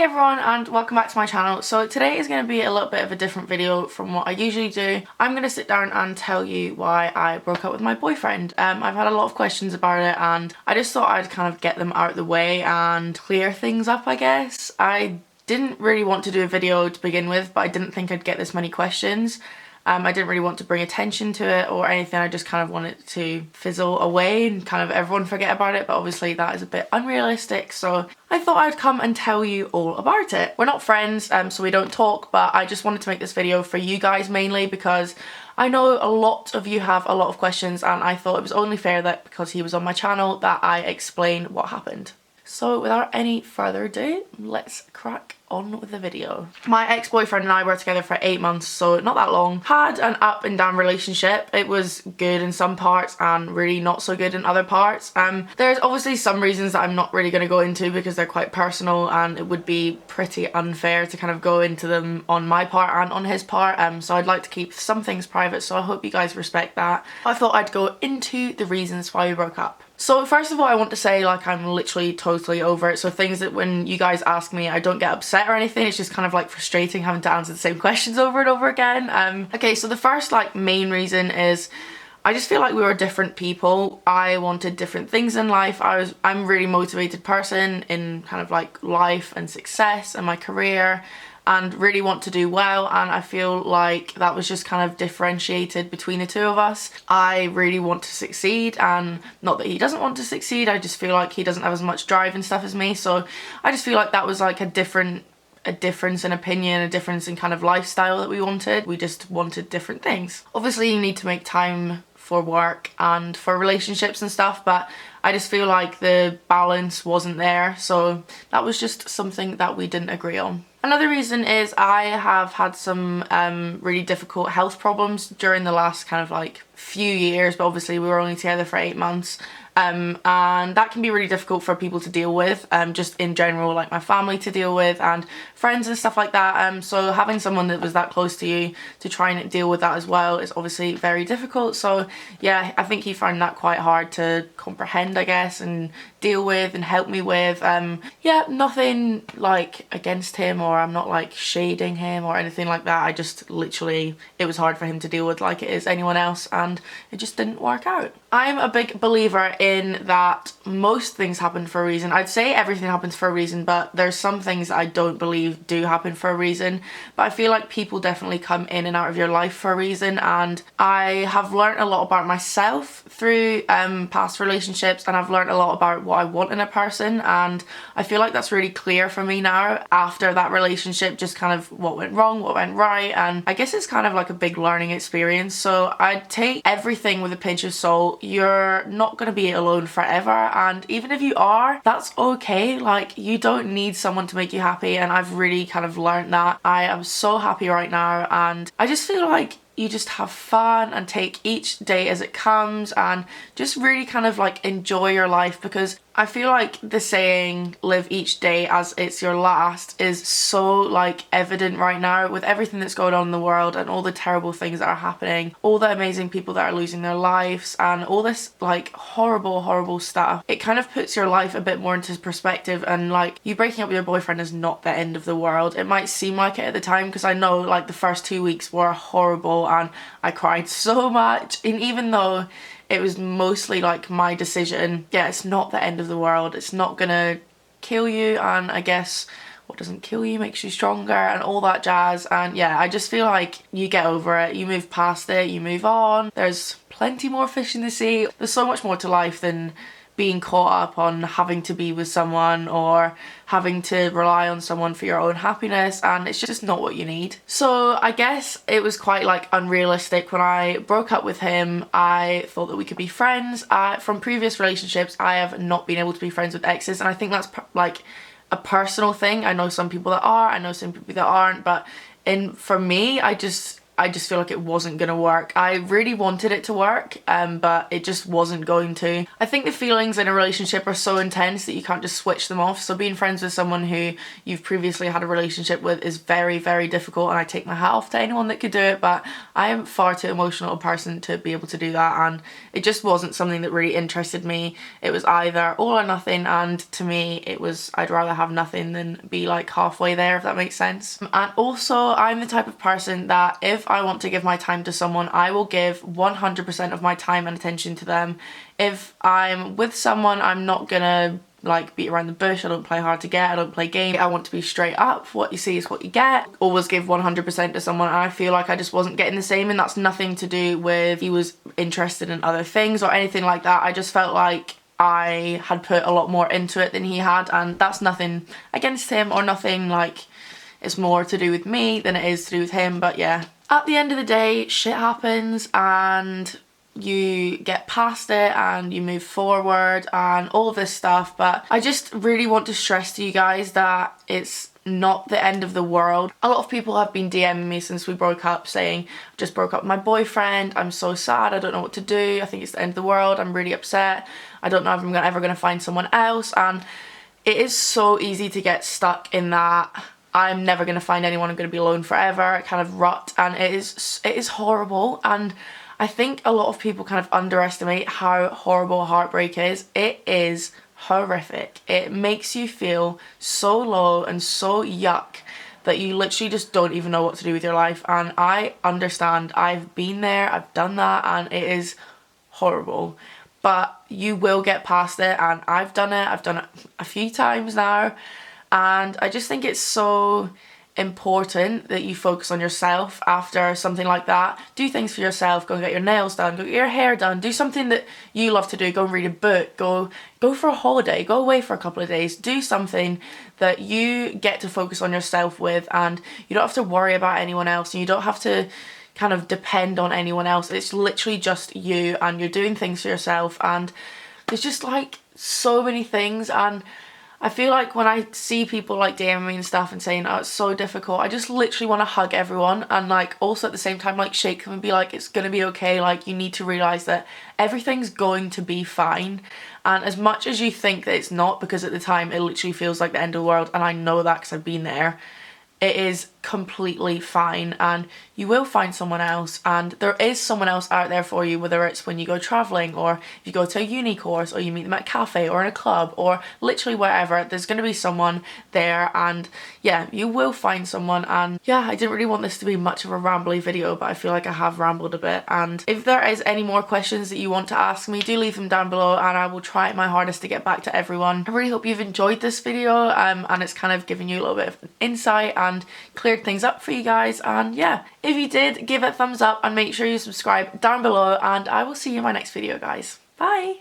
Hey everyone, and welcome back to my channel. So today is going to be a little bit of a different video from what I usually do. I'm going to sit down and tell you why I broke up with my boyfriend. I've had a lot of questions about it and I just thought I'd kind of get them out of the way and clear things up, I guess. I didn't really want to do a video to begin with, but I didn't think I'd get this many questions. I didn't really want to bring attention to it or anything. I just kind of wanted to fizzle away and kind of everyone forget about it, but obviously that is a bit unrealistic, so I thought I'd come and tell you all about it. We're not friends, so we don't talk, but I just wanted to make this video for you guys mainly because I know a lot of you have a lot of questions and I thought it was only fair that because he was on my channel that I explain what happened. So without any further ado, let's crack on with the video. My ex-boyfriend and I were together for 8 months, so not that long. Had an up and down relationship. It was good in some parts and really not so good in other parts. There's obviously some reasons that I'm not really going to go into because they're quite personal and it would be pretty unfair to kind of go into them on my part and on his part. So I'd like to keep some things private, so I hope you guys respect that. I thought I'd go into the reasons why we broke up. So first of all, I want to say like I'm literally totally over it. So things that when you guys ask me, I don't get upset or anything. It's just kind of like frustrating having to answer the same questions over and over again. Okay, so the first like main reason is I just feel like we were different people. I wanted different things in life. I'm a really motivated person in kind of like life and success and my career, and really want to do well, and I feel like that was just kind of differentiated between the two of us. I really want to succeed, and not that he doesn't want to succeed, I just feel like he doesn't have as much drive and stuff as me, so I just feel like that was like a difference in opinion, a difference in kind of lifestyle that we wanted. We just wanted different things. Obviously you need to make time for work and for relationships and stuff, but I just feel like the balance wasn't there, so that was just something that we didn't agree on. Another reason is I have had some really difficult health problems during the last kind of like few years, but obviously we were only together for 8 months. And that can be really difficult for people to deal with, just in general, like my family to deal with and friends and stuff like that. So having someone that was that close to you to try and deal with that as well is obviously very difficult. So yeah, I think he found that quite hard to comprehend, I guess, and deal with and help me with. Yeah, nothing like against him, or I'm not like shading him or anything like that. I just literally, it was hard for him to deal with like it is anyone else, and it just didn't work out. I'm a big believer in that most things happen for a reason. I'd say everything happens for a reason, but there's some things that I don't believe do happen for a reason. But I feel like people definitely come in and out of your life for a reason, and I have learned a lot about myself through past relationships, and I've learned a lot about what I want in a person, and I feel like that's really clear for me now after that relationship, just kind of what went wrong, what went right, and I guess it's kind of like a big learning experience. So I'd take everything with a pinch of salt. You're not going to be alone forever, and even if you are, that's okay. Like, you don't need someone to make you happy, and I've really kind of learned that. I am so happy right now, and I just feel like you just have fun and take each day as it comes and just really kind of like enjoy your life, because I feel like the saying live each day as it's your last is so like evident right now with everything that's going on in the world and all the terrible things that are happening, all the amazing people that are losing their lives and all this like horrible stuff. It kind of puts your life a bit more into perspective, and like you breaking up with your boyfriend is not the end of the world. It might seem like it at the time, because I know like the first 2 weeks were horrible and I cried so much, and even though it was mostly like my decision, yeah, it's not the end of the world. It's not gonna kill you, and I guess what doesn't kill you makes you stronger and all that jazz. And yeah, I just feel like you get over it, you move past it, you move on. There's plenty more fish in the sea. There's so much more to life than being caught up on having to be with someone or having to rely on someone for your own happiness, and it's just not what you need. So I guess it was quite like unrealistic when I broke up with him. I thought that we could be friends. From previous relationships, I have not been able to be friends with exes, and I think that's like a personal thing. I know some people that are, I know some people that aren't, but for me, I I just feel like it wasn't gonna work. I really wanted it to work, but it just wasn't going to. I think the feelings in a relationship are so intense that you can't just switch them off. So being friends with someone who you've previously had a relationship with is very, very difficult, and I take my hat off to anyone that could do it, but I am far too emotional a person to be able to do that, and it just wasn't something that really interested me. It was either all or nothing, and to me it was, I'd rather have nothing than be like halfway there, if that makes sense. And also, I'm the type of person that if I want to give my time to someone, I will give 100% of my time and attention to them. If I'm with someone, I'm not gonna like beat around the bush. I don't play hard to get, I don't play games. I want to be straight up. What you see is what you get. Always give 100% to someone, and I feel like I just wasn't getting the same, and that's nothing to do with he was interested in other things or anything like that. I just felt like I had put a lot more into it than he had, and that's nothing against him or nothing, like it's more to do with me than it is to do with him. But yeah, at the end of the day, shit happens and you get past it and you move forward and all of this stuff. But I just really want to stress to you guys that it's not the end of the world. A lot of people have been DMing me since we broke up saying, I just broke up with my boyfriend, I'm so sad, I don't know what to do, I think it's the end of the world, I'm really upset, I don't know if I'm ever going to find someone else. And it is so easy to get stuck in that I'm never going to find anyone, I'm going to be alone forever kind of rut, and it is horrible. And I think a lot of people kind of underestimate how horrible heartbreak is. It is horrific. It makes you feel so low and so yuck that you literally just don't even know what to do with your life. And I understand, I've been there, I've done that, and it is horrible. But you will get past it, and I've done it a few times now. And I just think it's so important that you focus on yourself after something like that. Do things for yourself. Go and get your nails done, go get your hair done, do something that you love to do. Go and read a book, go for a holiday, go away for a couple of days. Do something that you get to focus on yourself with, and you don't have to worry about anyone else, and you don't have to kind of depend on anyone else. It's literally just you, and you're doing things for yourself. And there's just like so many things, and I feel like when I see people like DMing me and stuff and saying, oh, it's so difficult, I just literally want to hug everyone, and like also at the same time like shake them and be like, it's gonna be okay. Like, you need to realise that everything's going to be fine. And as much as you think that it's not, because at the time it literally feels like the end of the world, and I know that because I've been there, it is completely fine, and you will find someone else, and there is someone else out there for you, whether it's when you go travelling, or if you go to a uni course, or you meet them at a cafe or in a club, or literally wherever. There's going to be someone there, and yeah, you will find someone. And yeah, I didn't really want this to be much of a rambly video, but I feel like I have rambled a bit. And if there is any more questions that you want to ask me, do leave them down below, and I will try my hardest to get back to everyone. I really hope you've enjoyed this video, and it's kind of giving you a little bit of insight and cleared things up for you guys. And yeah, if you did, give it a thumbs up and make sure you subscribe down below, and I will see you in my next video, guys. Bye!